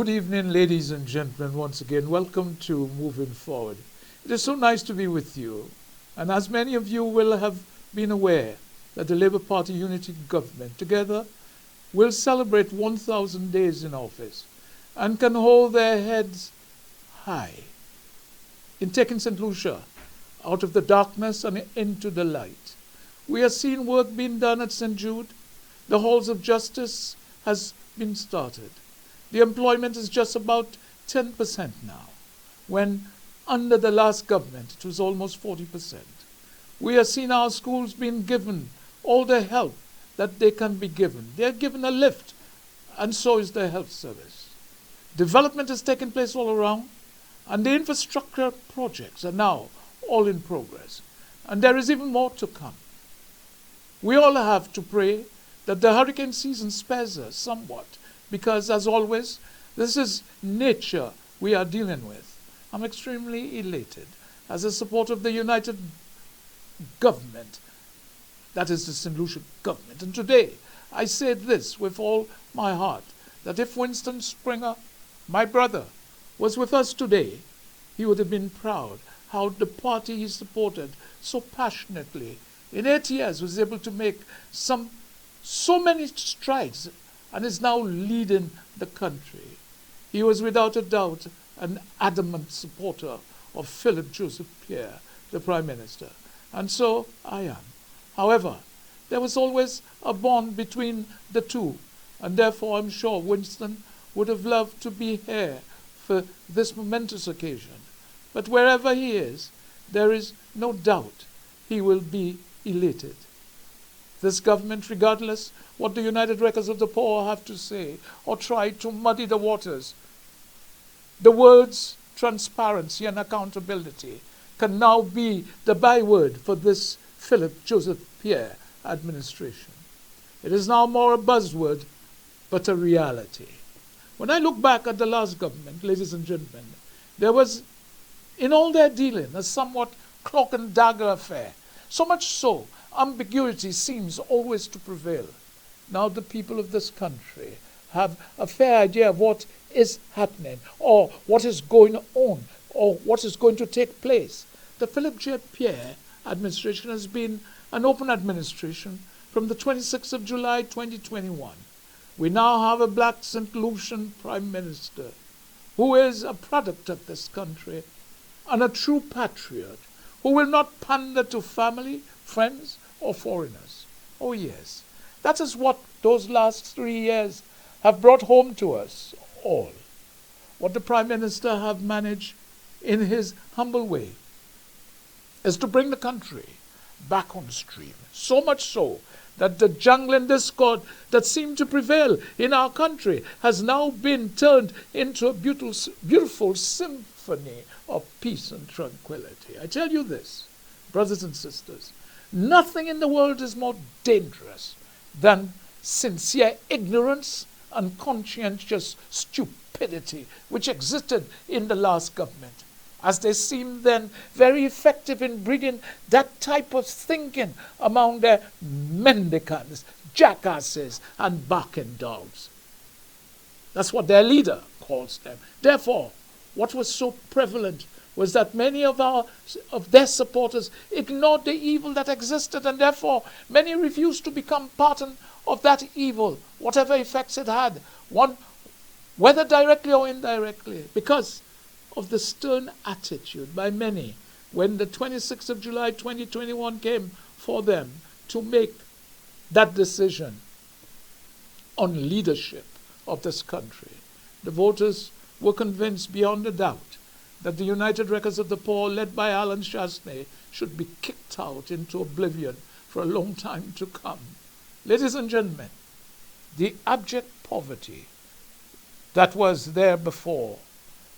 Good evening, ladies and gentlemen. Once again, welcome to Moving Forward. It is so nice to be with you. And as many of you will have been aware, that the Labour Party unity government together will celebrate 1,000 days in office and can hold their heads high in taking St. Lucia out of the darkness and into the light. We are seeing work being done at St. Jude. The halls of justice has been started. The employment is just about 10% now, when under the last government it was almost 40%. We are seeing our schools being given all the help that they can be given. They are given a lift, and so is the health service. Development is taking place all around, and the infrastructure projects are now all in progress. And there is even more to come. We all have to pray that the hurricane season spares us somewhat, because, as always, this is nature we are dealing with. I'm extremely elated as a supporter of the united government, that is the St. Lucia government. And today, I say this with all my heart, that if Winston Springer, my brother, was with us today, he would have been proud how the party he supported so passionately in 8 years was able to make so many strides and is now leading the country. He was without a doubt an adamant supporter of Philip Joseph Pierre, the Prime Minister. And so I am. However, there was always a bond between the two, and therefore I'm sure Winston would have loved to be here for this momentous occasion. But wherever he is, there is no doubt he will be elated. This government, regardless what the United Records of the Poor have to say or try to muddy the waters, the words transparency and accountability can now be the byword for this Philip Joseph Pierre administration. It is now more a buzzword, but a reality. When I look back at the last government, ladies and gentlemen, there was, in all their dealing, a somewhat cloak and dagger affair. So much so, ambiguity seems always to prevail. Now the people of this country have a fair idea of what is happening, or what is going on, or what is going to take place. The Philip J. Pierre administration has been an open administration from the 26th of July 2021. We now have a black St. Lucian Prime Minister who is a product of this country and a true patriot who will not pander to family, friends, or foreigners. Oh yes, that is what those last 3 years have brought home to us all. What the Prime Minister have managed in his humble way is to bring the country back on stream. So much so that the jangling discord that seemed to prevail in our country has now been turned into a beautiful symphony of peace and tranquility. I tell you this, brothers and sisters, nothing in the world is more dangerous than sincere ignorance and conscientious stupidity which existed in the last government, as they seemed then very effective in breeding that type of thinking among their mendicants, jackasses, and barking dogs. That's what their leader calls them. Therefore, what was so prevalent was that many of their supporters ignored the evil that existed, and therefore many refused to become part of that evil, whatever effects it had, whether directly or indirectly, because of the stern attitude by many when the 26th of July 2021 came for them to make that decision on leadership of this country. The voters were convinced beyond a doubt that the United Records of the Poor, led by Alan Chasney, should be kicked out into oblivion for a long time to come. Ladies and gentlemen, the abject poverty that was there before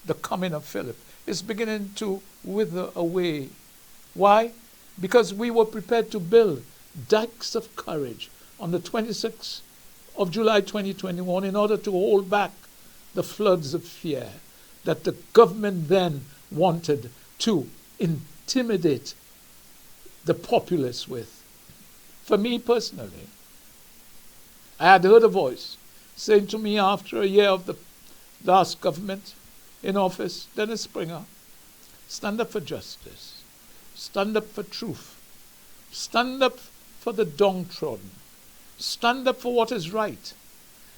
the coming of Philip is beginning to wither away. Why? Because we were prepared to build dikes of courage on the 26th of July 2021 in order to hold back the floods of fear that the government then wanted to intimidate the populace with. For me personally, I had heard a voice saying to me after a year of the last government in office, Dennis Springer, stand up for justice. Stand up for truth. Stand up for the downtrodden. Stand up for what is right.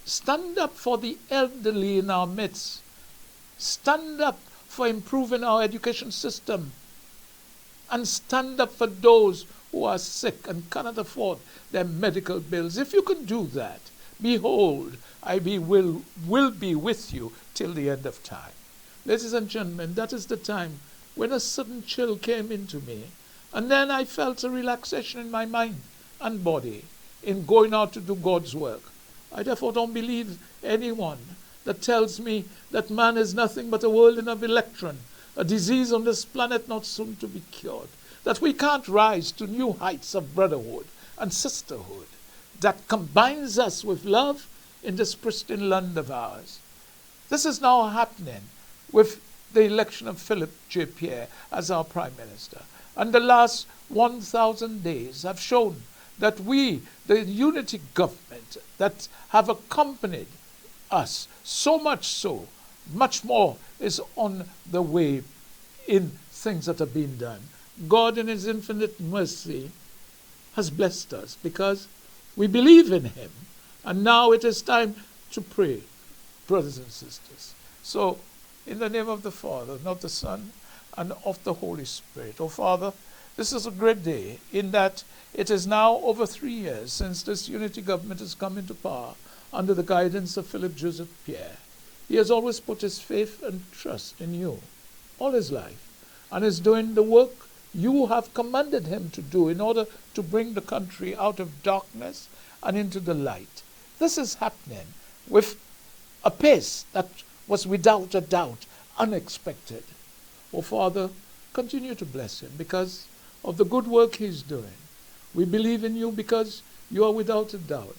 Stand up for the elderly in our midst. Stand up for improving our education system. And stand up for those who are sick and cannot afford their medical bills. If you can do that, behold, will be with you till the end of time. Ladies and gentlemen, that is the time when a sudden chill came into me, and then I felt a relaxation in my mind and body in going out to do God's work. I therefore don't believe anyone that tells me that man is nothing but a whirling of electron, a disease on this planet not soon to be cured, that we can't rise to new heights of brotherhood and sisterhood that combines us with love in this pristine land of ours. This is now happening with the election of Philip J. Pierre as our Prime Minister. And the last 1,000 days have shown that we, the unity government that have accompanied us, so much so, much more is on the way in things that are being done. God in his infinite mercy has blessed us because we believe in him. And now it is time to pray, brothers and sisters. So, in the name of the Father, and of the Son, and of the Holy Spirit. Oh, Father, this is a great day in that it is now over 3 years since this unity government has come into power under the guidance of Philip Joseph Pierre. He has always put his faith and trust in you all his life and is doing the work you have commanded him to do in order to bring the country out of darkness and into the light. This is happening with a pace that was without a doubt unexpected. Oh, Father, continue to bless him because of the good work he's doing. We believe in you because you are without a doubt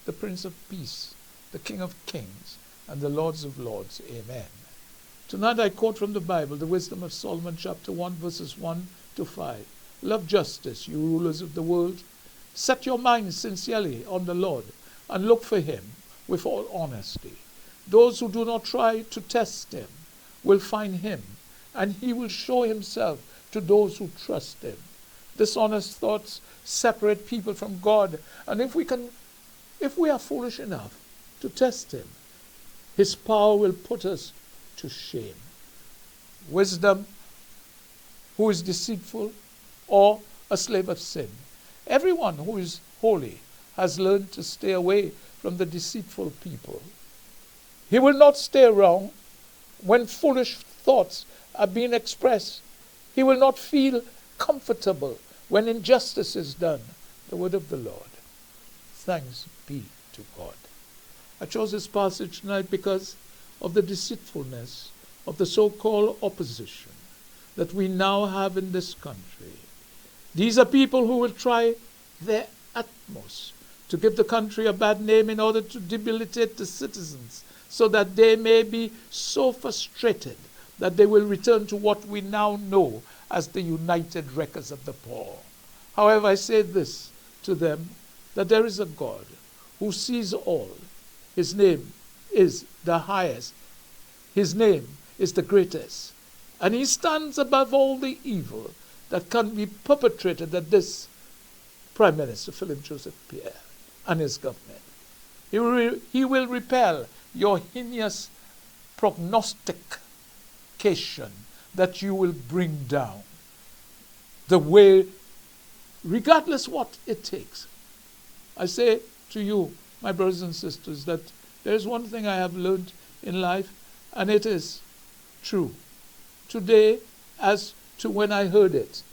the Prince of Peace, the King of Kings, and the Lords of Lords. Amen. Tonight I quote from the Bible the wisdom of Solomon chapter 1 verses 1 to 5. Love justice, you rulers of the world. Set your minds sincerely on the Lord and look for him with all honesty. Those who do not try to test him will find him, and he will show himself to those who trust him. Dishonest thoughts separate people from God, and if we are foolish enough to test him, his power will put us to shame. Wisdom, who is deceitful or a slave of sin. Everyone who is holy has learned to stay away from the deceitful people. He will not stay around when foolish thoughts are being expressed. He will not feel comfortable when injustice is done. The word of the Lord. Thanks be to God. I chose this passage tonight because of the deceitfulness of the so-called opposition that we now have in this country. These are people who will try their utmost to give the country a bad name in order to debilitate the citizens, so that they may be so frustrated that they will return to what we now know as the United Wreckers of the Poor. However, I say this to them, that there is a God who sees all. His name is the highest. His name is the greatest. And he stands above all the evil that can be perpetrated at this Prime Minister, Philip Joseph Pierre, and his government. He will repel your heinous prognostication that you will bring down. The way, regardless what it takes. I say to you, my brothers and sisters, that there is one thing I have learned in life, and it is true today as to when I heard it,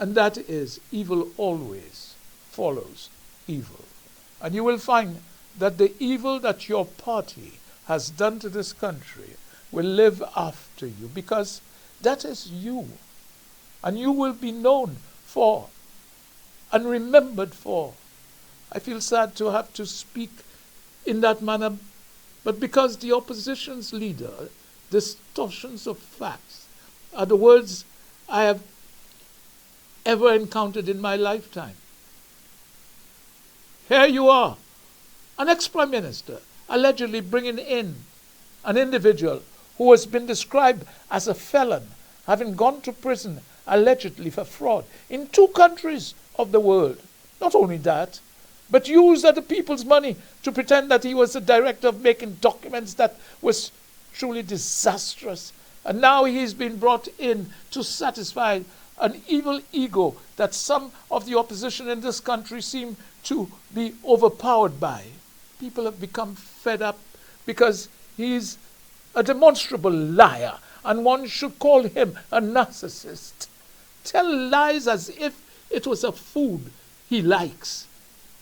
and that is evil always follows evil. And you will find that the evil that your party has done to this country will live after you, because that is you. And you will be known for and remembered for. I feel sad to have to speak in that manner, but because the opposition's leader, distortions of facts, are the words I have ever encountered in my lifetime. Here you are, an ex-prime minister, allegedly bringing in an individual who has been described as a felon, having gone to prison allegedly for fraud in 2 countries of the world. Not only that, but used other people's money to pretend that he was the director of making documents that was truly disastrous. And now he's been brought in to satisfy an evil ego that some of the opposition in this country seem to be overpowered by. People have become fed up because he's a demonstrable liar, and one should call him a narcissist. Tell lies as if it was a food he likes.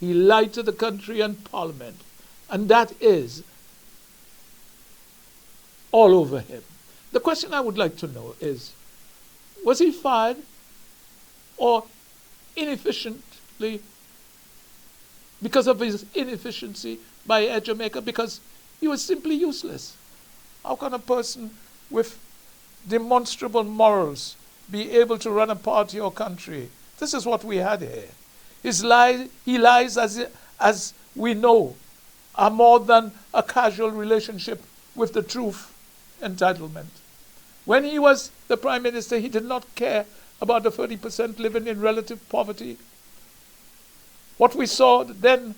He lied to the country and Parliament, and that is all over him. The question I would like to know is, was he fired or inefficiently because of his inefficiency by Air Jamaica? Because he was simply useless. How can a person with demonstrable morals be able to run a party or country? This is what we had here. He lies as we know are more than a casual relationship with the truth entitlement. When he was the Prime Minister, he did not care about the 30% living in relative poverty. What we saw then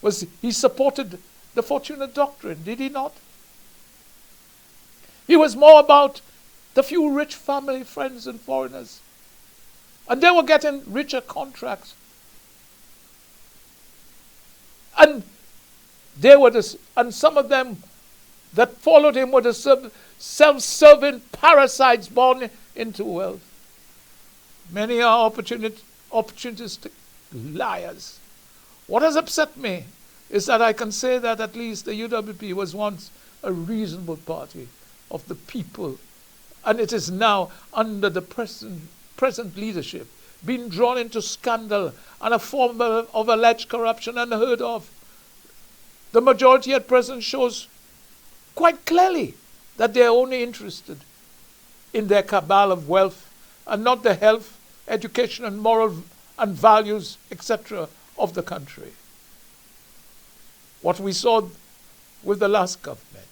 was he supported the Fortuna Doctrine, did he not? He was more about the few rich family, friends, and foreigners. And they were getting richer contracts. And and some of them that followed him were the self-serving parasites born into wealth. Many are opportunistic liars. What has upset me is that I can say that at least the UWP was once a reasonable party of the people, and it is now under the present leadership being drawn into scandal and a form of alleged corruption unheard of. The majority at present shows quite clearly that they are only interested in their cabal of wealth and not the health, education, and moral and values, etc., of the country. What we saw with the last government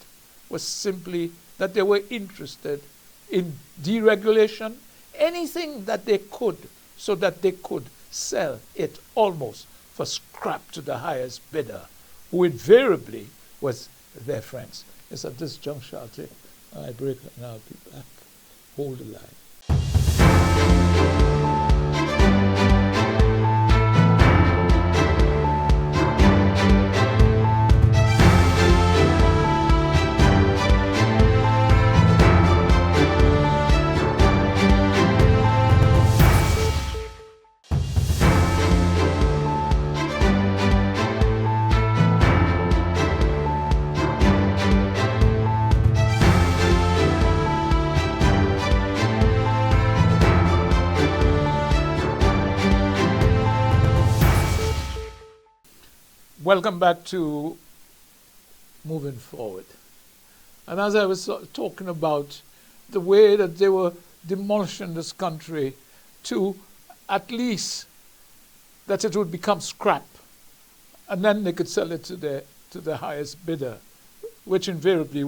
was simply that they were interested in deregulation, anything that they could, so that they could sell it almost for scrap to the highest bidder, who invariably was their friends. It's at this juncture I'll take my break and I'll be back. Hold the line. Welcome back to Moving Forward. And as I was talking about the way that they were demolishing this country to at least that it would become scrap, and then they could sell it to the highest bidder, which invariably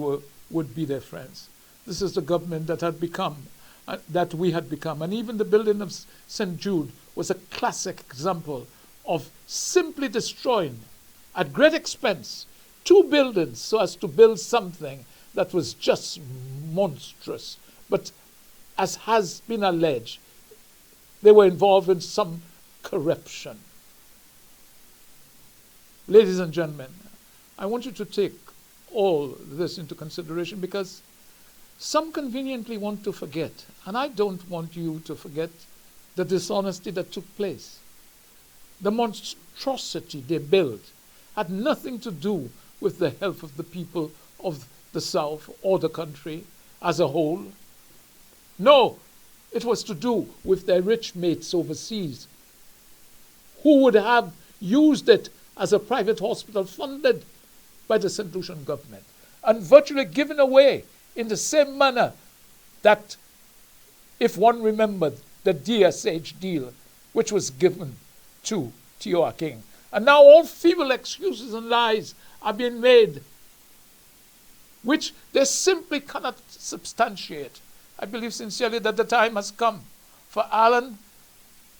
would be their friends. This is the government that had become, that we had become. And even the building of St. Jude was a classic example of simply destroying at great expense 2 buildings so as to build something that was just monstrous. But as has been alleged, they were involved in some corruption. Ladies and gentlemen, I want you to take all this into consideration, because some conveniently want to forget, and I don't want you to forget, the dishonesty that took place. The monstrosity they built had nothing to do with the health of the people of the South or the country as a whole. No, it was to do with their rich mates overseas, who would have used it as a private hospital funded by the St. Lucian government, and virtually given away in the same manner that, if one remembered, the DSH deal, which was given to T.O. King. And now all feeble excuses and lies are being made which they simply cannot substantiate. I believe sincerely that the time has come for Alan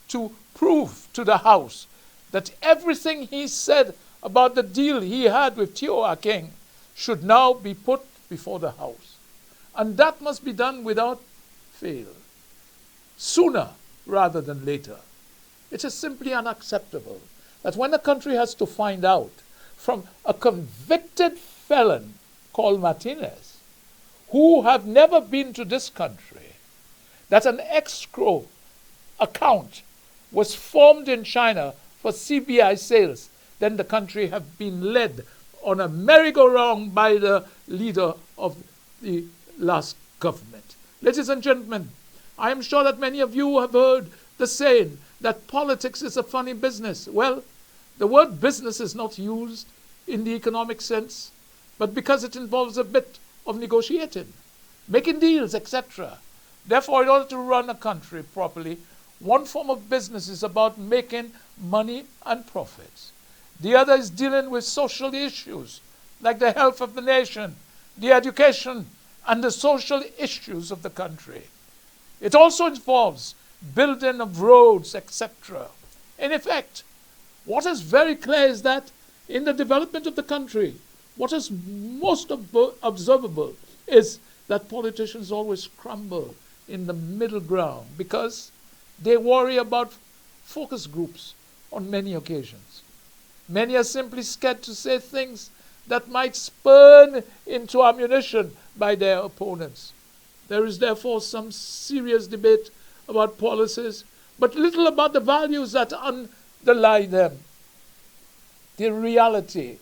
to prove to the House that everything he said about the deal he had with Teo King should now be put before the House. And that must be done without fail, sooner rather than later. It is simply unacceptable that when a country has to find out from a convicted felon called Martinez, who have never been to this country, that an escrow account was formed in China for CBI sales, then the country have been led on a merry-go-round by the leader of the last government. Ladies and gentlemen, I am sure that many of you have heard the saying that politics is a funny business. Well, the word business is not used in the economic sense, but because it involves a bit of negotiating, making deals, etc. Therefore, in order to run a country properly, one form of business is about making money and profits. The other is dealing with social issues, like the health of the nation, the education, and the social issues of the country. It also involves building of roads, etc. In effect, what is very clear is that in the development of the country, what is most observable is that politicians always crumble in the middle ground because they worry about focus groups on many occasions. Many are simply scared to say things that might spurn into ammunition by their opponents. There is therefore some serious debate about policies, but little about the values that underlie them. The reality,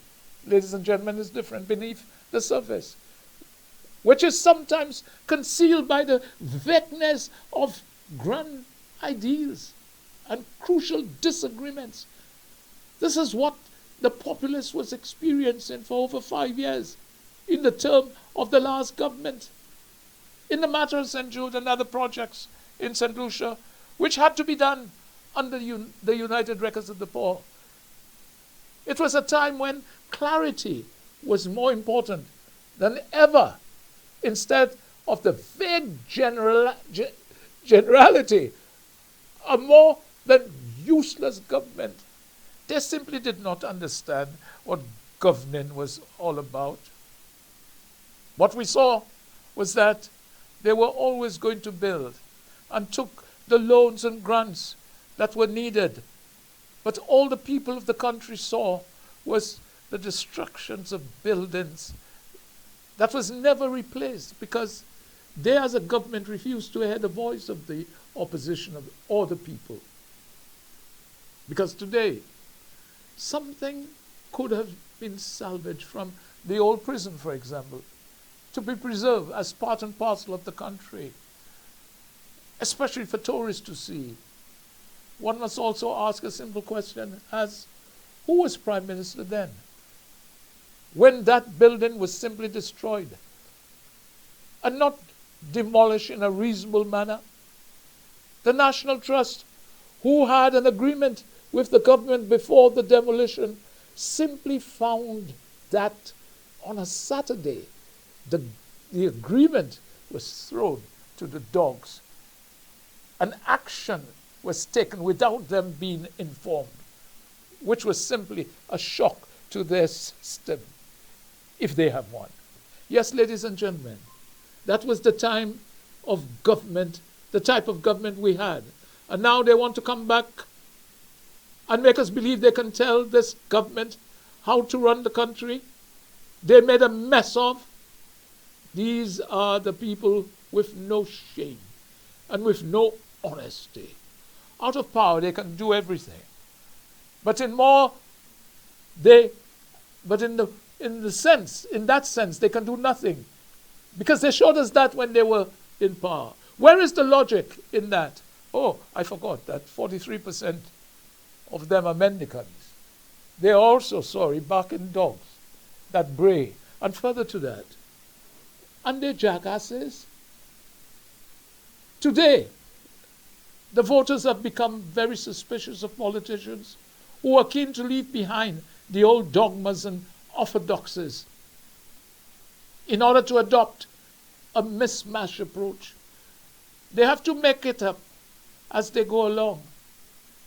ladies and gentlemen, is different beneath the surface, which is sometimes concealed by the vagueness of grand ideals and crucial disagreements. This is what the populace was experiencing for over 5 years in the term of the last government. In the matter of St. Jude and other projects in St. Lucia, which had to be done under the United Records of the Poor, it was a time when clarity was more important than ever, instead of the vague generality, a more than useless government. They simply did not understand what governing was all about. What we saw was that they were always going to build and took the loans and grants that were needed. But all the people of the country saw was the destructions of buildings that was never replaced because they as a government refused to hear the voice of the opposition or the people. Because today, something could have been salvaged from the old prison, for example, to be preserved as part and parcel of the country, especially for tourists to see. One must also ask a simple question as, who was Prime Minister then, when that building was simply destroyed and not demolished in a reasonable manner? The National Trust, who had an agreement with the government before the demolition, simply found that on a Saturday, the agreement was thrown to the dogs. An action was taken without them being informed, which was simply a shock to their system, if they have one. Yes, ladies and gentlemen, that was the time of government, the type of government we had. And now they want to come back and make us believe they can tell this government how to run the country. They made a mess of. These are the people with no shame and with no honesty. Out of power, they can do everything. But in that sense, they can do nothing. Because they showed us that when they were in power. Where is the logic in that? Oh, I forgot that 43% of them are mendicants. They are also, barking dogs that bray. And further to that, and they're jackasses. Today, the voters have become very suspicious of politicians who are keen to leave behind the old dogmas and orthodoxies. in order to adopt a mismatch approach. They have to make it up as they go along.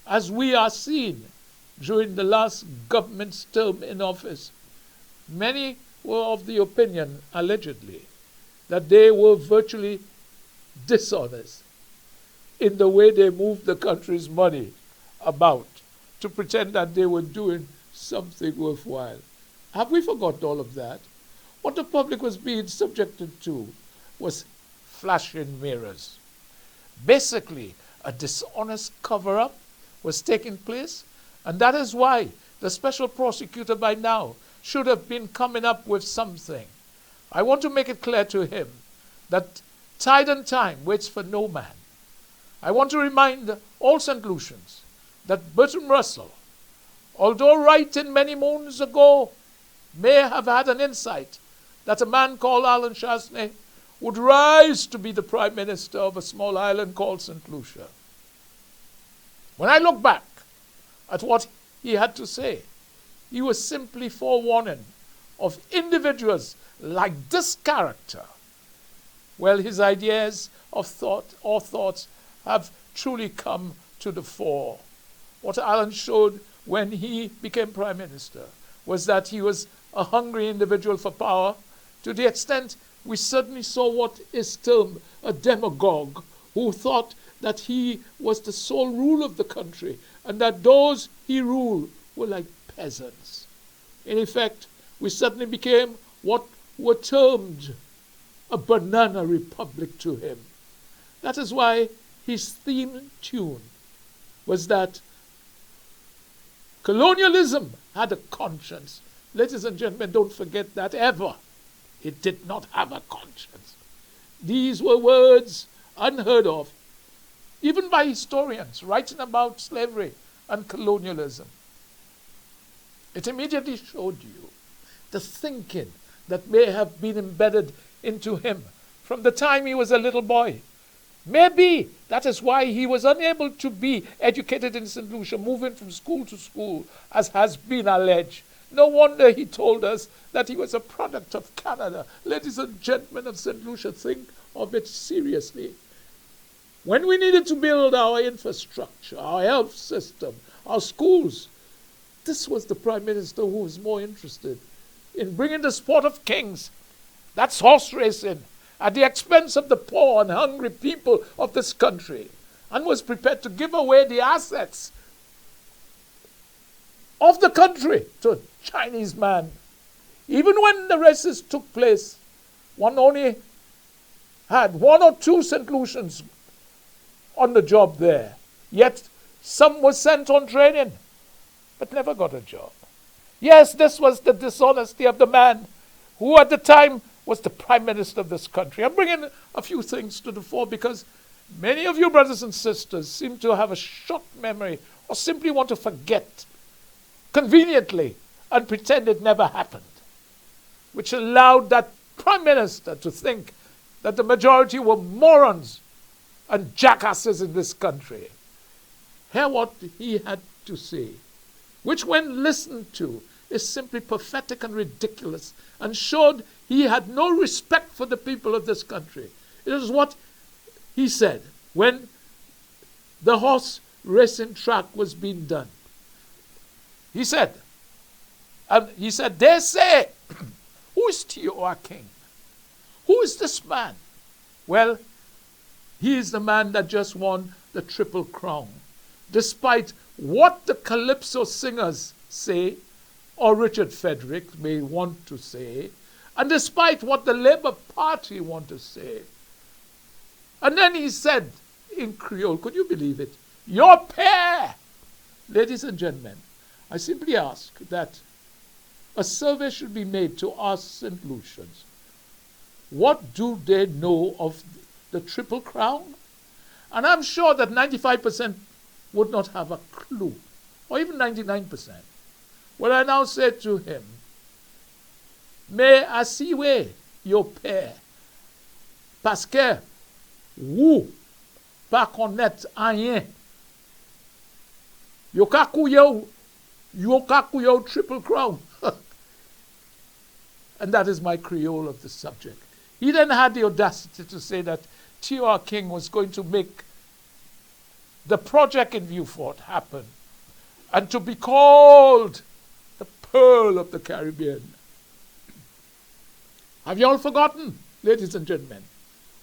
As we are seeing during the last government's term in office, many were of the opinion, allegedly, that they were virtually dishonest in the way they moved the country's money about to pretend that they were doing something worthwhile. Have we forgotten all of that? What the public was being subjected to was flashing mirrors. Basically, a dishonest cover-up was taking place, and that is why the special prosecutor by now should have been coming up with something. I want to make it clear to him that tide and time waits for no man. I want to remind all St. Lucians that Bertrand Russell, although writing many moons ago, may have had an insight that a man called Alan Chasney would rise to be the Prime Minister of a small island called St. Lucia. When I look back at what he had to say, he was simply forewarning of individuals like this character. Well, his ideas of thoughts have truly come to the fore. What Alan showed when he became Prime Minister was that he was a hungry individual for power, to the extent we certainly saw what is termed a demagogue, who thought that he was the sole rule of the country and that those he ruled were like peasants. In effect, we suddenly became what were termed a banana republic to him. That is why his theme tune was that colonialism had a conscience. Ladies and gentlemen, don't forget that ever. It did not have a conscience. These were words unheard of, even by historians writing about slavery and colonialism. It immediately showed you the thinking that may have been embedded into him from the time he was a little boy. Maybe that is why he was unable to be educated in St. Lucia, moving from school to school, as has been alleged. No wonder he told us that he was a product of Canada. Ladies and gentlemen of St. Lucia, think of it seriously. When we needed to build our infrastructure, our health system, our schools, this was the Prime Minister who was more interested in bringing the sport of kings, that's horse racing, at the expense of the poor and hungry people of this country, and was prepared to give away the assets of the country to a Chinese man. Even when the races took place, one only had 1 or 2 St. Lucians on the job there. Yet some were sent on training, but never got a job. Yes, this was the dishonesty of the man who at the time was the Prime Minister of this country. I'm bringing a few things to the fore because many of you brothers and sisters seem to have a short memory or simply want to forget conveniently and pretend it never happened, which allowed that Prime Minister to think that the majority were morons and jackasses in this country. Hear what he had to say, which when listened to is simply pathetic and ridiculous, and showed he had no respect for the people of this country. It is what he said when the horse racing track was being done. He said, they say, who is T.O.R. King? Who is this man? Well, he is the man that just won the Triple Crown. Despite what the Calypso singers say, or Richard Frederick may want to say, and despite what the Labour Party want to say. And then he said in Creole, could you believe it? Your pair! Ladies and gentlemen, I simply ask that a survey should be made to ask St. Lucians, what do they know of the Triple Crown? And I'm sure that 95% would not have a clue, or even 99%. Well, I now say to him, mais assis your père, parce que vous pas connaître rien. Yo kaku yo Triple Crown. And that is my Creole of the subject. He then had the audacity to say that T.R. King was going to make the project in Vieux happen and to be called the Pearl of the Caribbean. Have you all forgotten, ladies and gentlemen?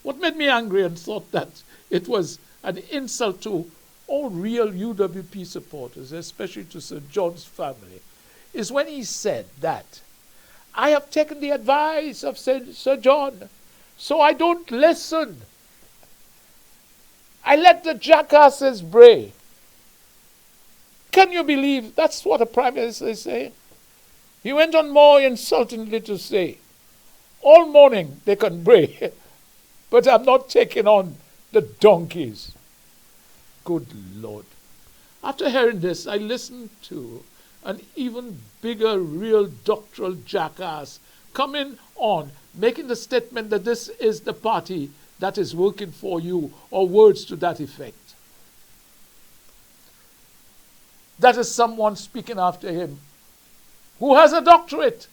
What made me angry and thought that it was an insult to all real UWP supporters, especially to Sir John's family, is when he said that I have taken the advice of Sir John, so I don't listen. I let the jackasses bray. Can you believe that's what a prime minister is saying? He went on more insultingly to say, all morning they can bray, but I'm not taking on the donkeys. Good Lord. After hearing this, I listened to an even bigger real doctoral jackass coming on, making the statement that this is the party that is working for you, or words to that effect. That is someone speaking after him who has a doctorate.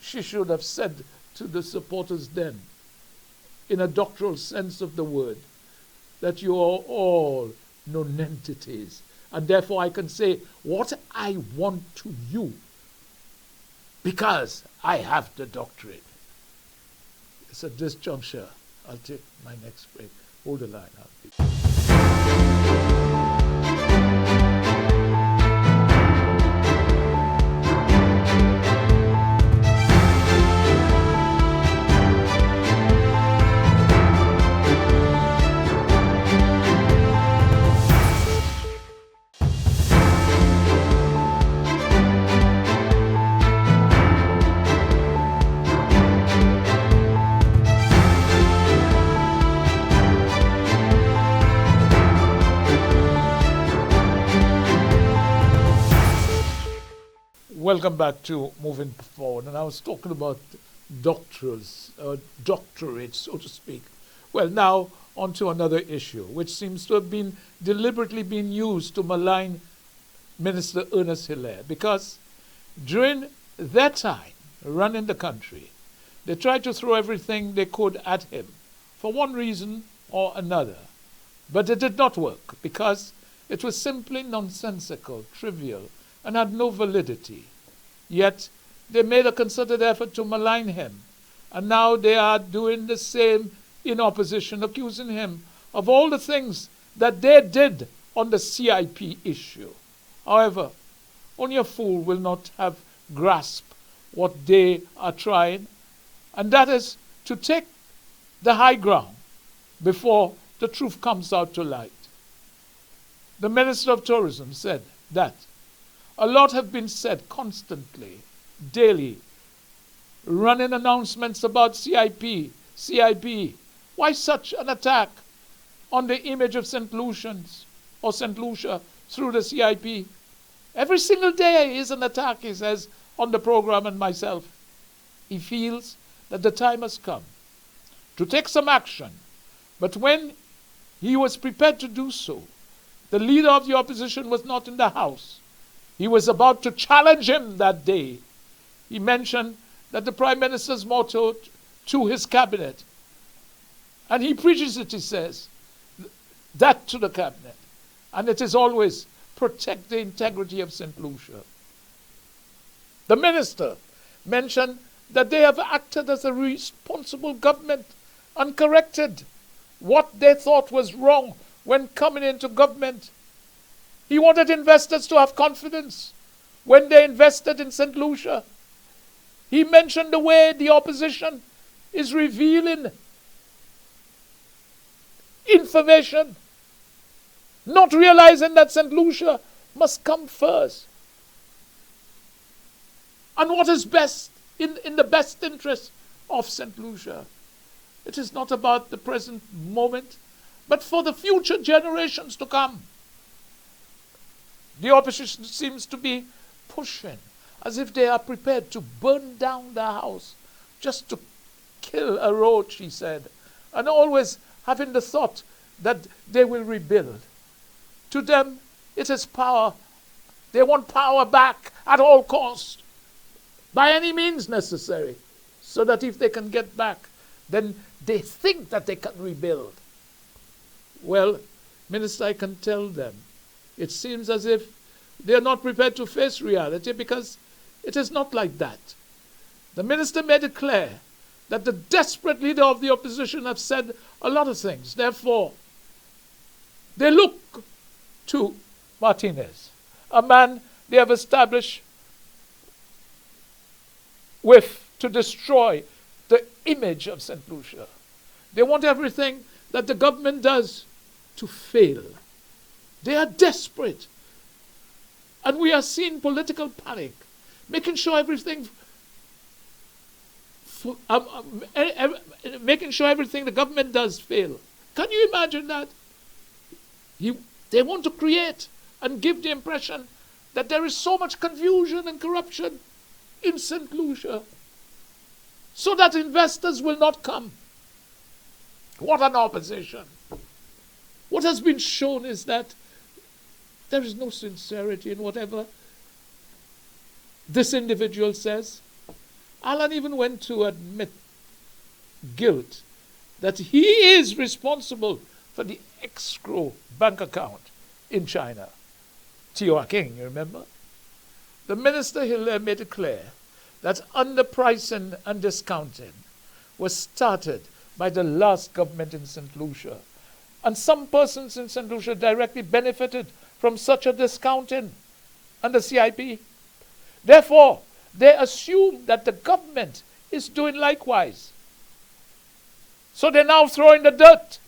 She should have said to the supporters then, in a doctoral sense of the word, that you are all nonentities. And therefore I can say what I want to you because I have the doctorate. It's at this juncture I'll take my next break. Hold the line. I'll be. Welcome back to Moving Forward. And I was talking about doctorates, so to speak. Well, now on to another issue, which seems to have been deliberately being used to malign Minister Ernest Hilaire, because during their time running the country, they tried to throw everything they could at him for one reason or another. But it did not work because it was simply nonsensical, trivial, and had no validity. Yet they made a concerted effort to malign him. And now they are doing the same in opposition, accusing him of all the things that they did on the CIP issue. However, only a fool will not have grasped what they are trying, and that is to take the high ground before the truth comes out to light. The Minister of Tourism said that a lot have been said constantly, daily, running announcements about CIP. Why such an attack on the image of St. Lucians or St. Lucia through the CIP? Every single day is an attack, he says, on the program and myself. He feels that the time has come to take some action. But when he was prepared to do so, the leader of the opposition was not in the house. He was about to challenge him that day. He mentioned that the Prime Minister's motto to his cabinet, and he preaches it, he says, that to the cabinet. And it is always protect the integrity of St. Lucia. The minister mentioned that they have acted as a responsible government and corrected what they thought was wrong when coming into government. He wanted investors to have confidence when they invested in St. Lucia. He mentioned the way the opposition is revealing information, not realizing that St. Lucia must come first. And what is best in the best interest of St. Lucia? It is not about the present moment, but for the future generations to come. The opposition seems to be pushing as if they are prepared to burn down the house just to kill a roach, he said, and always having the thought that they will rebuild. To them, it is power. They want power back at all costs, by any means necessary. so that if they can get back, then they think that they can rebuild. Well, Minister, I can tell them, it seems as if they are not prepared to face reality, because it is not like that. The minister made it clear that the desperate leader of the opposition have said a lot of things. Therefore, they look to Martinez, a man they have established to destroy the image of St. Lucia. They want everything that the government does to fail. They are desperate. And we are seeing political panic, making sure everything the government does fail. Can you imagine that? They want to create and give the impression that there is so much confusion and corruption in St. Lucia, so that investors will not come. What an opposition. What has been shown is that there is no sincerity in whatever this individual says. Alan even went to admit guilt, that he is responsible for the escrow bank account in China. Teo King, you remember? The minister Hilaire made it clear that underpricing and discounting was started by the last government in St. Lucia. And some persons in St. Lucia directly benefited from such a discounting under CIP. Therefore, they assume that the government is doing likewise. So they're now throwing the dirt.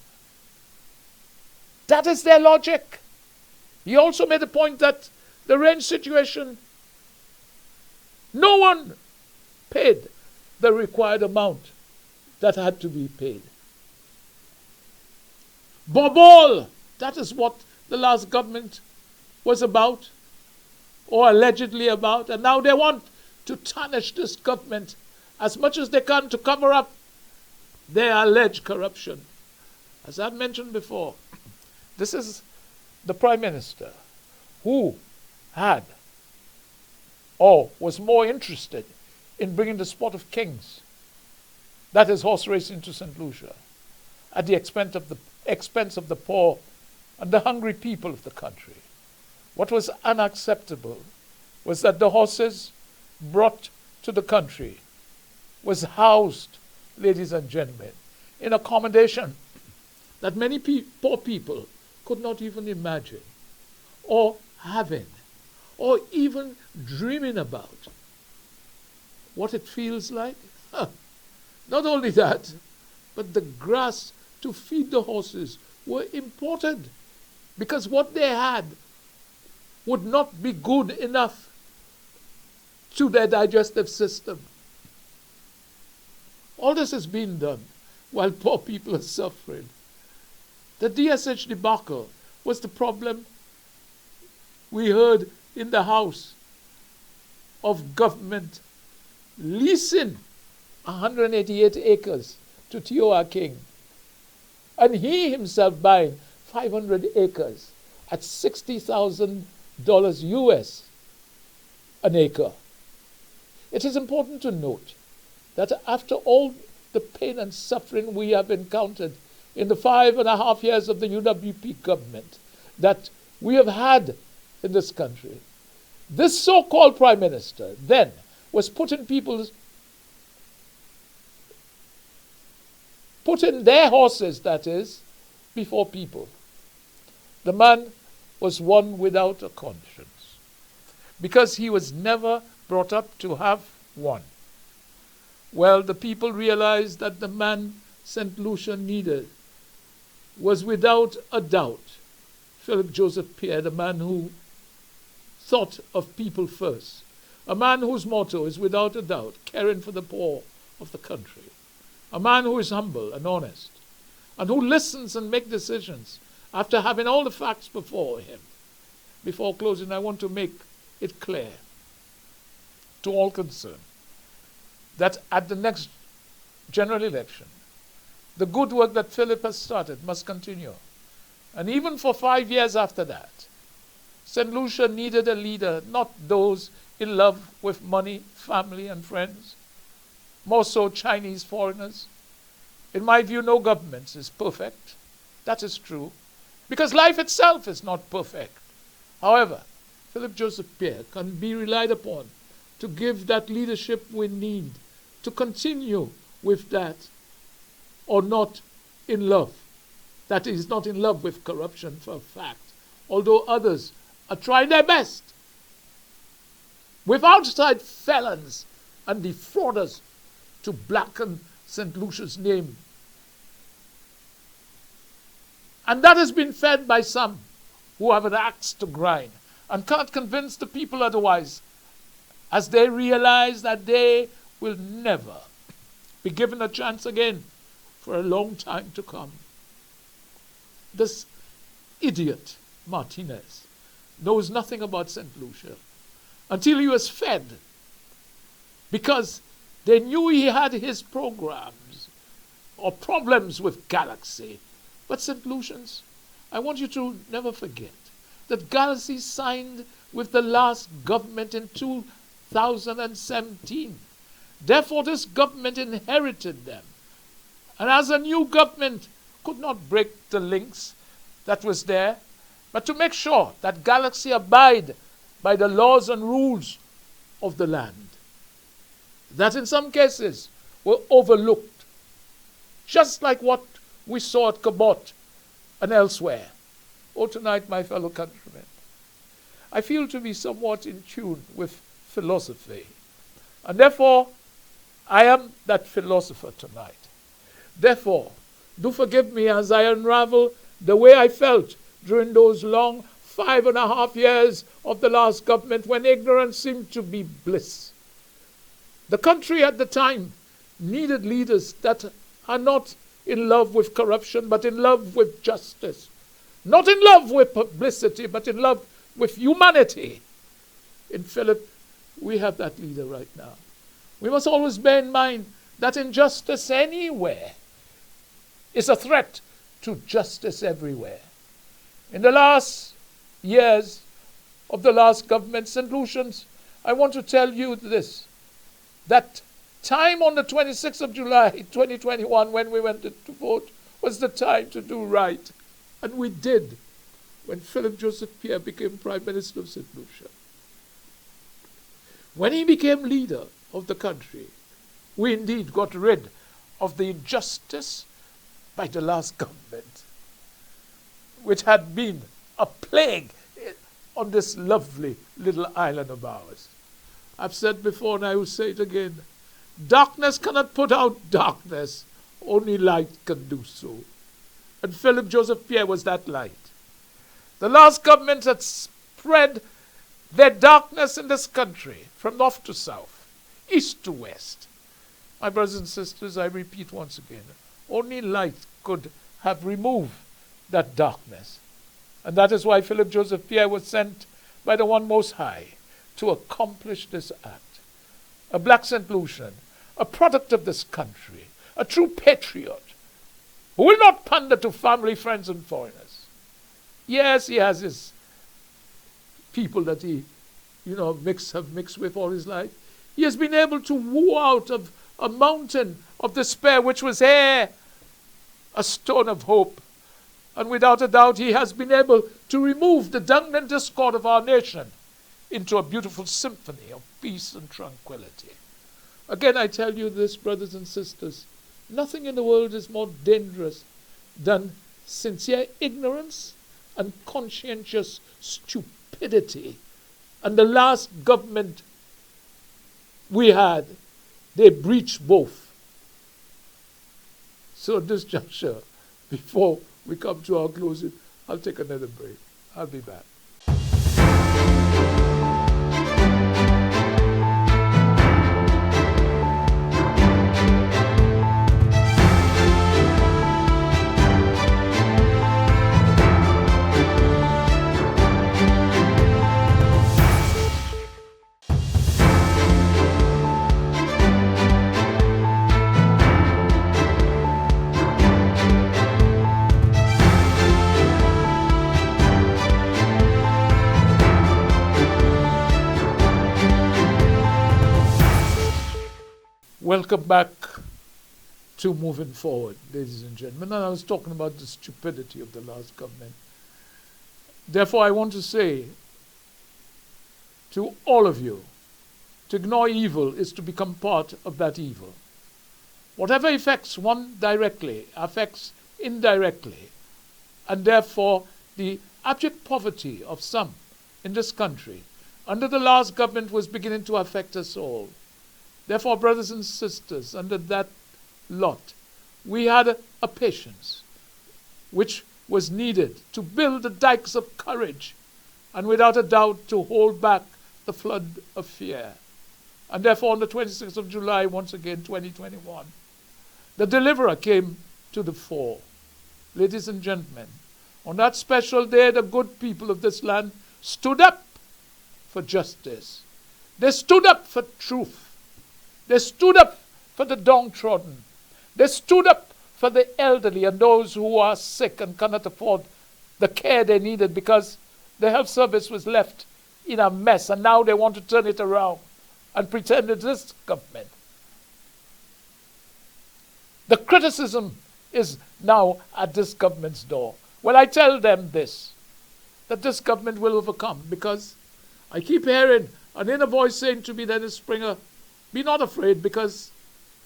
That is their logic. He also made the point that the range situation, no one paid the required amount that had to be paid. Bobol, that is what the last government was about, or allegedly about, and now they want to tarnish this government as much as they can to cover up their alleged corruption. As I've mentioned before, this is the Prime Minister who had or was more interested in bringing the sport of kings, that is horse racing, to St. Lucia, at the expense of the poor and the hungry people of the country. What was unacceptable was that the horses brought to the country was housed, ladies and gentlemen, in accommodation that many poor people could not even imagine, or having, or even dreaming about. What it feels like? Not only that, but the grass to feed the horses were imported, because what they had would not be good enough to their digestive system. All this is being done while poor people are suffering. The DSH debacle was the problem we heard in the House of government leasing 188 acres to Teo King, and he himself buying 500 acres at $60,000 US an acre. It is important to note that after all the pain and suffering we have encountered in the 5.5 years of the UWP government that we have had in this country, this so-called Prime Minister then was putting their horses, that is, before people. The man was one without a conscience, because he was never brought up to have one. Well, the people realized that the man St. Lucia needed was without a doubt Philip Joseph Pierre, the man who thought of people first, a man whose motto is without a doubt caring for the poor of the country, a man who is humble and honest, and who listens and makes decisions after having all the facts before him. Before closing, I want to make it clear to all concerned that at the next general election, the good work that Philip has started must continue. And even for 5 years after that, St. Lucia needed a leader, not those in love with money, family, and friends, more so Chinese foreigners. In my view, no government is perfect. That is true, because life itself is not perfect. However, Philip Joseph Pierre can be relied upon to give that leadership we need to continue with that, or not in love. That is, not in love with corruption for a fact, although others are trying their best with outside felons and defrauders to blacken St. Lucia's name. And that has been fed by some who have an axe to grind and cannot convince the people otherwise, as they realize that they will never be given a chance again for a long time to come. This idiot, Martinez, knows nothing about St. Lucia until he was fed, because they knew he had his programs or problems with Galaxy. But St. Lucians, I want you to never forget that Galaxy signed with the last government in 2017. Therefore, this government inherited them. And as a new government, could not break the links that was there, but to make sure that Galaxy abide by the laws and rules of the land, that in some cases were overlooked, just like what we saw at Cabot and elsewhere. Oh, tonight, my fellow countrymen, I feel to be somewhat in tune with philosophy, and therefore I am that philosopher tonight. Therefore, do forgive me as I unravel the way I felt during those long 5.5 years of the last government, when ignorance seemed to be bliss. The country at the time needed leaders that are not in love with corruption, but in love with justice. Not in love with publicity, but in love with humanity. In Philip, we have that leader right now. We must always bear in mind that injustice anywhere is a threat to justice everywhere. In the last years of the last government, St. Lucians, I want to tell you this, that time on the 26th of July, 2021, when we went to vote, was the time to do right. And we did, when Philip Joseph Pierre became Prime Minister of St. Lucia. When he became leader of the country, we indeed got rid of the injustice by the last government, which had been a plague on this lovely little island of ours. I've said before, and I will say it again, darkness cannot put out darkness, only light can do so. And Philip Joseph Pierre was that light. The last government had spread their darkness in this country from north to south, east to west. My brothers and sisters, I repeat once again, only light could have removed that darkness. And that is why Philip Joseph Pierre was sent by the One Most High to accomplish this act. A black St. Lucian, a product of this country, a true patriot, who will not pander to family, friends, and foreigners. Yes, he has his people that he, have mixed with all his life. He has been able to woo out of a mountain of despair, which was here a stone of hope. And without a doubt, he has been able to remove the dung and discord of our nation into a beautiful symphony of peace and tranquility. Again, I tell you this, brothers and sisters, nothing in the world is more dangerous than sincere ignorance and conscientious stupidity. And the last government we had, they breached both. So at this juncture, before we come to our closing, I'll take another break. I'll be back. Welcome back to Moving Forward, ladies and gentlemen. And I was talking about the stupidity of the last government. Therefore, I want to say to all of you, to ignore evil is to become part of that evil. Whatever affects one directly affects indirectly. And therefore, the abject poverty of some in this country under the last government was beginning to affect us all. Therefore, brothers and sisters, under that lot, we had a patience which was needed to build the dikes of courage and without a doubt to hold back the flood of fear. And therefore, on the 26th of July, once again, 2021, the deliverer came to the fore. Ladies and gentlemen, on that special day, the good people of this land stood up for justice. They stood up for truth. They stood up for the downtrodden. They stood up for the elderly and those who are sick and cannot afford the care they needed because the health service was left in a mess, and now they want to turn it around and pretend it's this government. The criticism is now at this government's door. Well, I tell them this, that this government will overcome, because I keep hearing an inner voice saying to me, Dennis Springer, be not afraid, because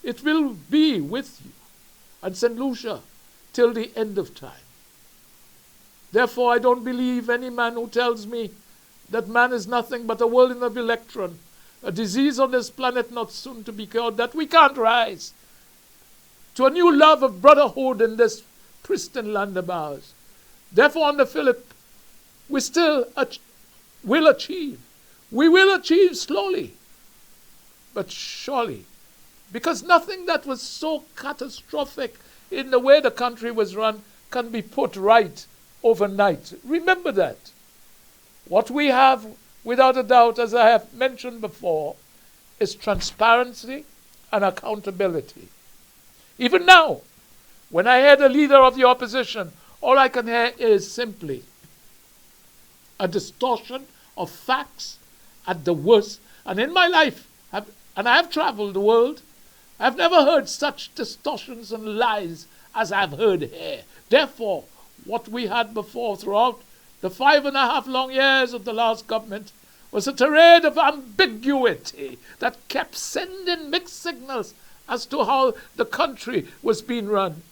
it will be with you and St. Lucia till the end of time. Therefore, I don't believe any man who tells me that man is nothing but a whirling of electron, a disease on this planet not soon to be cured, that we can't rise to a new love of brotherhood in this pristine land of ours. Therefore, under Philip, we still will achieve. We will achieve slowly, but surely, because nothing that was so catastrophic in the way the country was run can be put right overnight. Remember that. What we have, without a doubt, as I have mentioned before, is transparency and accountability. Even now, when I hear the leader of the opposition, all I can hear is simply a distortion of facts at the worst. And in my life, and I have traveled the world, I've never heard such distortions and lies as I've heard here. Therefore, what we had before throughout the 5.5 long years of the last government was a tirade of ambiguity that kept sending mixed signals as to how the country was being run.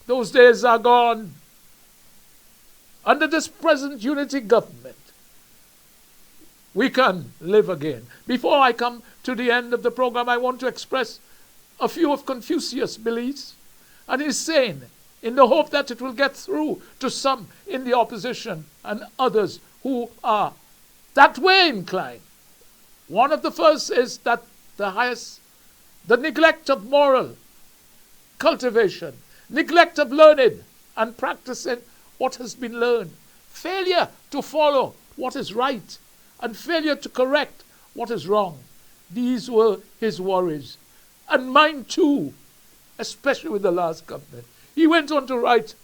Those days are gone. Under this present unity government, we can live again. Before I come to the end of the program, I want to express a few of Confucius' beliefs. And he's saying, in the hope that it will get through to some in the opposition and others who are that way inclined. One of the first is that the neglect of moral cultivation, neglect of learning and practicing what has been learned, failure to follow what is right, and failure to correct what is wrong. These were his worries. And mine too, especially with the last government. He went on to write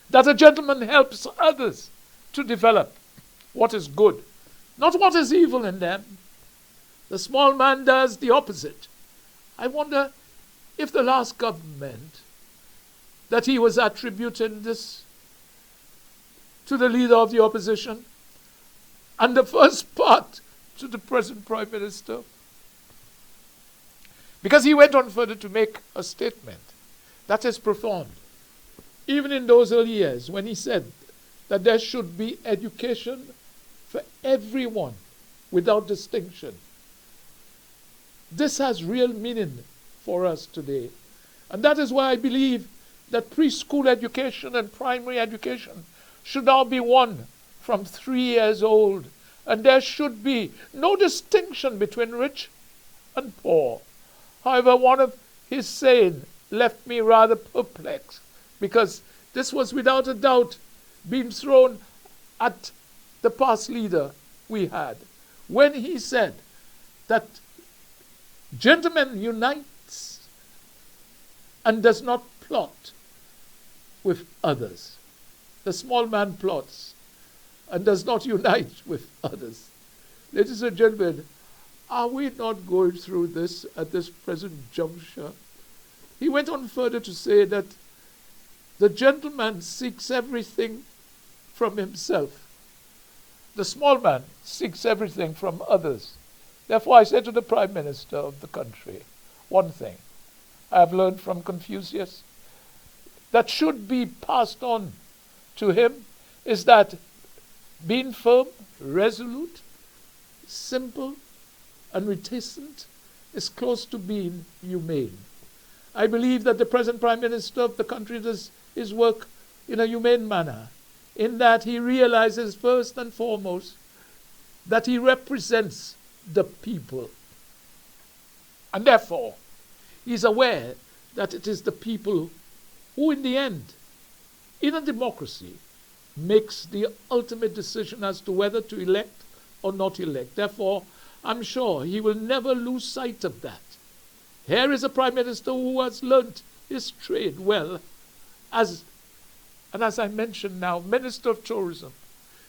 that a gentleman helps others to develop what is good, not what is evil in them. The small man does the opposite. I wonder if the last government that he was attributing this to the leader of the opposition, and the first part to the present Prime Minister. Because he went on further to make a statement that is profound. Even in those early years when he said that there should be education for everyone without distinction. This has real meaning for us today. And that is why I believe that preschool education and primary education should now be one from 3 years old. And there should be no distinction between rich and poor. However, one of his saying left me rather perplexed, because this was without a doubt being thrown at the past leader we had, when he said that gentleman unites and does not plot with others. The small man plots and does not unite with others. Ladies and gentlemen, Are we not going through this at this present juncture? He went on further to say that the gentleman seeks everything from himself. The small man seeks everything from others. Therefore, I said to the Prime Minister of the country, one thing I have learned from Confucius that should be passed on to him is that being firm, resolute, simple, and reticent is close to being humane. I believe that the present Prime Minister of the country does his work in a humane manner, in that he realizes first and foremost that he represents the people. And therefore, he is aware that it is the people who in the end, in a democracy, makes the ultimate decision as to whether to elect or not elect. Therefore, I'm sure he will never lose sight of that. Here is a Prime Minister who has learnt his trade well, as I mentioned now, Minister of Tourism,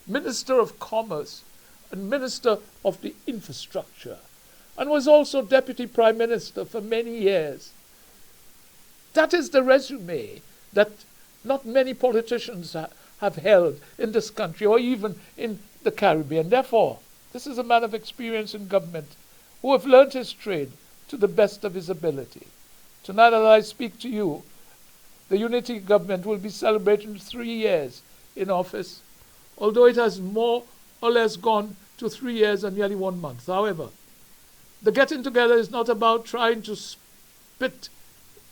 Minister of Commerce, and Minister of the Infrastructure, and was also Deputy Prime Minister for many years. That is the resume that not many politicians have held in this country or even in the Caribbean. Therefore, this is a man of experience in government who have learnt his trade to the best of his ability. Tonight, as I speak to you, the unity government will be celebrating 3 years in office, although it has more or less gone to 3 years and nearly 1 month. However, the getting together is not about trying to spit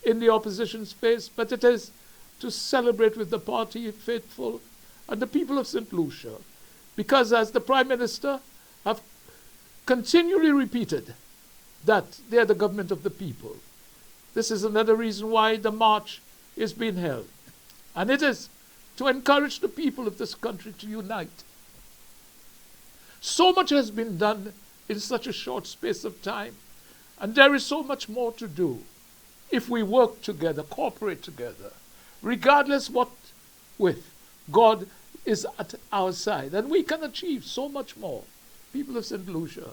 in the opposition's face, but it is to celebrate with the party faithful and the people of St. Lucia. Because as the Prime Minister have continually repeated that they are the government of the people. This is another reason why the march is being held. And it is to encourage the people of this country to unite. So much has been done in such a short space of time, and there is so much more to do if we work together, cooperate together, regardless what with. God is at our side, and we can achieve so much more. People of St. Lucia,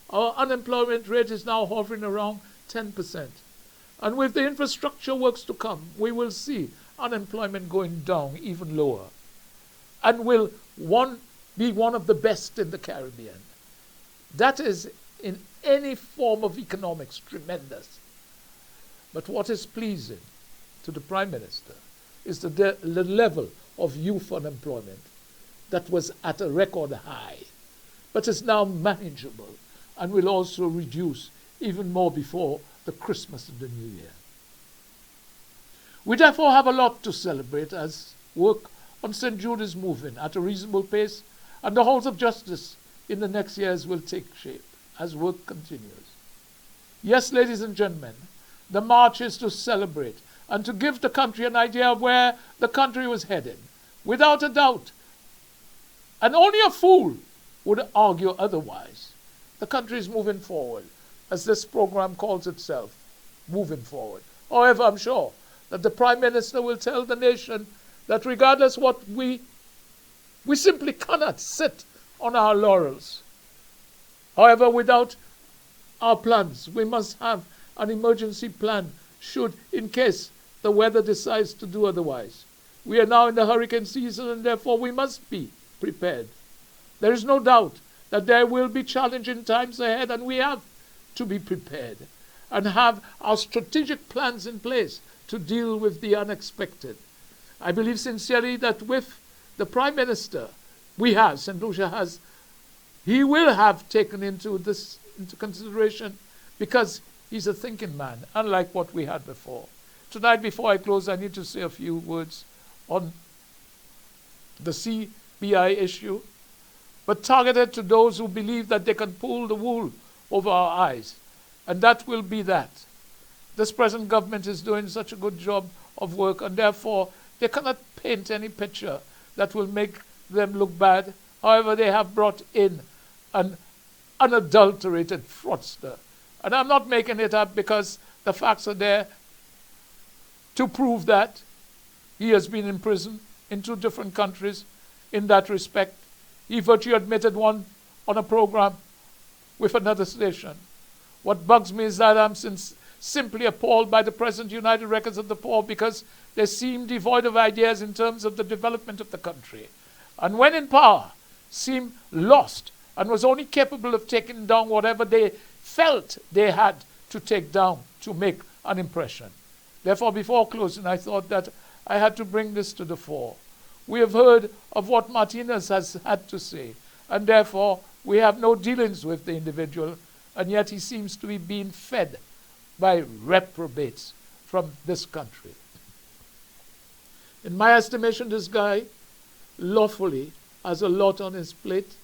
our unemployment rate is now hovering around 10%. And with the infrastructure works to come, we will see unemployment going down even lower, and will be one of the best in the Caribbean. That is, in any form of economics, tremendous. But what is pleasing to the Prime Minister is the level of youth unemployment that was at a record high, but is now manageable and will also reduce even more before the Christmas and the New Year. We therefore have a lot to celebrate as work on St. Jude is moving at a reasonable pace, and the halls of justice in the next years will take shape as work continues. Yes, ladies and gentlemen, the march is to celebrate and to give the country an idea of where the country was headed. Without a doubt, and only a fool would argue otherwise, the country is moving forward, as this program calls itself, moving forward. However, I'm sure that the Prime Minister will tell the nation that regardless what we simply cannot sit on our laurels. However, without our plans, we must have an emergency plan should, in case the weather decides to do otherwise. We are now in the hurricane season, and therefore we must be prepared. There is no doubt that there will be challenging times ahead, and we have to be prepared and have our strategic plans in place to deal with the unexpected. I believe sincerely that with the Prime Minister, St. Lucia has, he will have taken into consideration, because he's a thinking man, unlike what we had before. Tonight, before I close, I need to say a few words on the CBI issue, but targeted to those who believe that they can pull the wool over our eyes. And that will be that. This present government is doing such a good job of work, and therefore they cannot paint any picture that will make them look bad. However, they have brought in an unadulterated fraudster. And I'm not making it up, because the facts are there to prove that. He has been in prison in 2 different countries in that respect. He virtually admitted one on a program with another station. What bugs me is that I'm simply appalled by the present United Records of the Poor because they seem devoid of ideas in terms of the development of the country. And when in power, seem lost and was only capable of taking down whatever they felt they had to take down to make an impression. Therefore, before closing, I thought that I had to bring this to the fore. We have heard of what Martinez has had to say, and therefore we have no dealings with the individual, and yet he seems to be being fed by reprobates from this country. In my estimation, this guy lawfully has a lot on his plate,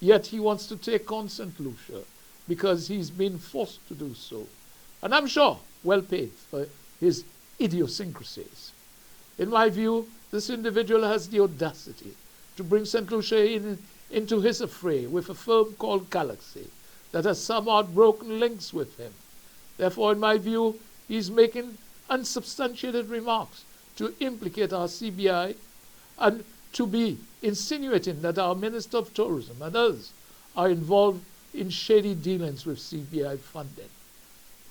yet he wants to take on St. Lucia because he's been forced to do so. And I'm sure well paid for his idiosyncrasies. In my view, this individual has the audacity to bring St. Lucia into his affray with a firm called Galaxy that has somehow broken links with him. Therefore, in my view, he's making unsubstantiated remarks to implicate our CBI and to be insinuating that our Minister of Tourism and others are involved in shady dealings with CBI funding.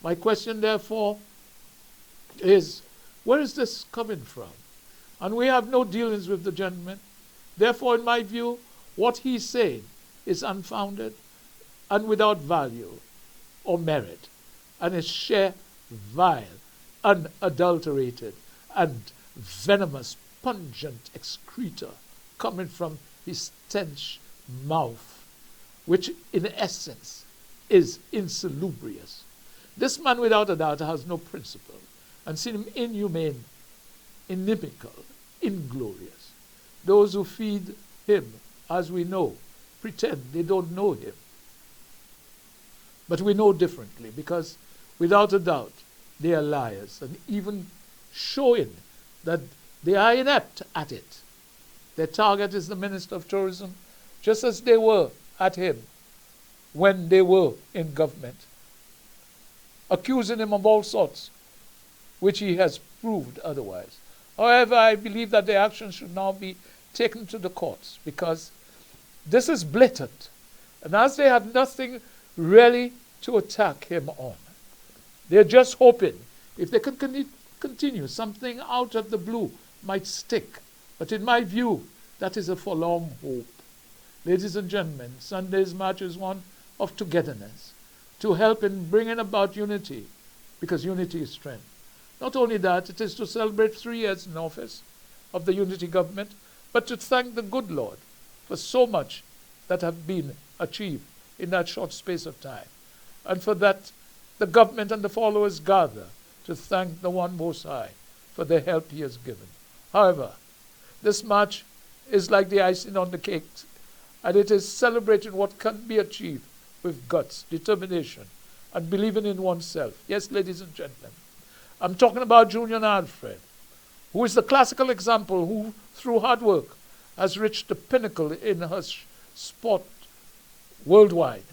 My question, therefore, is, where is this coming from? And we have no dealings with the gentleman. Therefore, in my view, what he's saying is unfounded and without value or merit, and is sheer vile, unadulterated, and venomous, pungent excreta coming from his stench mouth, which in essence is insalubrious. This man, without a doubt, has no principle, and seems inhumane, inimical, inglorious. Those who feed him, as we know, pretend they don't know him. But we know differently, because without a doubt, they are liars, and even showing that they are inept at it. Their target is the Minister of Tourism, just as they were at him when they were in government, accusing him of all sorts, which he has proved otherwise. However, I believe that the action should now be taken to the courts, because this is blatant. And as they have nothing really to attack him on, they're just hoping, if they can continue, something out of the blue might stick. But in my view, that is a forlorn hope. Ladies and gentlemen, Sunday's march is one of togetherness, to help in bringing about unity, because unity is strength. Not only that, it is to celebrate 3 years in office of the unity government, but to thank the good Lord for so much that have been achieved in that short space of time. And for that, the government and the followers gather to thank the One Most High for the help he has given. However, this march is like the icing on the cake, and it is celebrating what can be achieved with guts, determination, and believing in oneself. Yes, ladies and gentlemen, I'm talking about Junior Alfred, who is the classical example who, through hard work, has reached the pinnacle in her sport worldwide.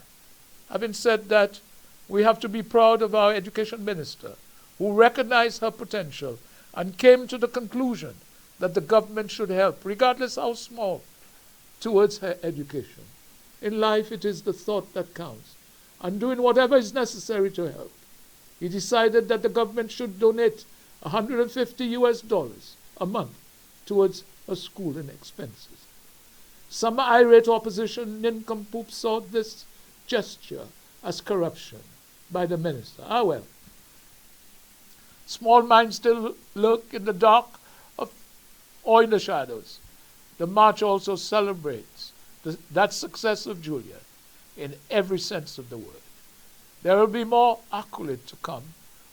Having said that, we have to be proud of our education minister, who recognized her potential and came to the conclusion that the government should help, regardless how small, towards her education. In life, it is the thought that counts, and doing whatever is necessary to help. He decided that the government should donate $150 a month towards her schooling expenses. Some irate opposition nincompoops saw this gesture as corruption by the minister. Ah well. Small minds still lurk in the dark or in the shadows. The march also celebrates that success of Julia in every sense of the word. There will be more accolade to come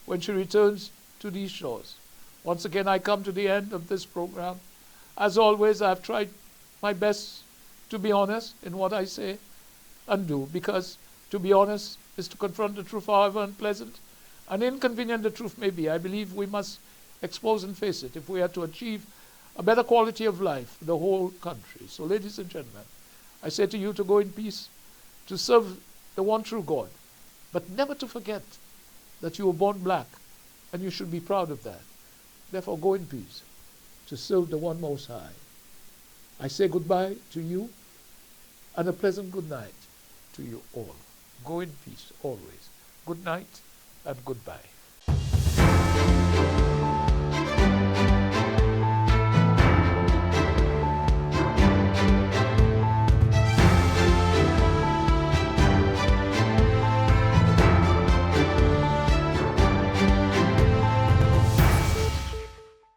when she returns to these shores. Once again, I come to the end of this program. As always, I've tried my best to be honest in what I say and do, because to be honest is to confront the truth, however unpleasant and inconvenient the truth may be. I believe we must expose and face it if we are to achieve a better quality of life for the whole country. So, ladies and gentlemen, I say to you to go in peace, to serve the one true God, but never to forget that you were born black, and you should be proud of that. Therefore, go in peace to serve the One Most High. I say goodbye to you, and a pleasant good night to you all. Go in peace always. Good night and goodbye.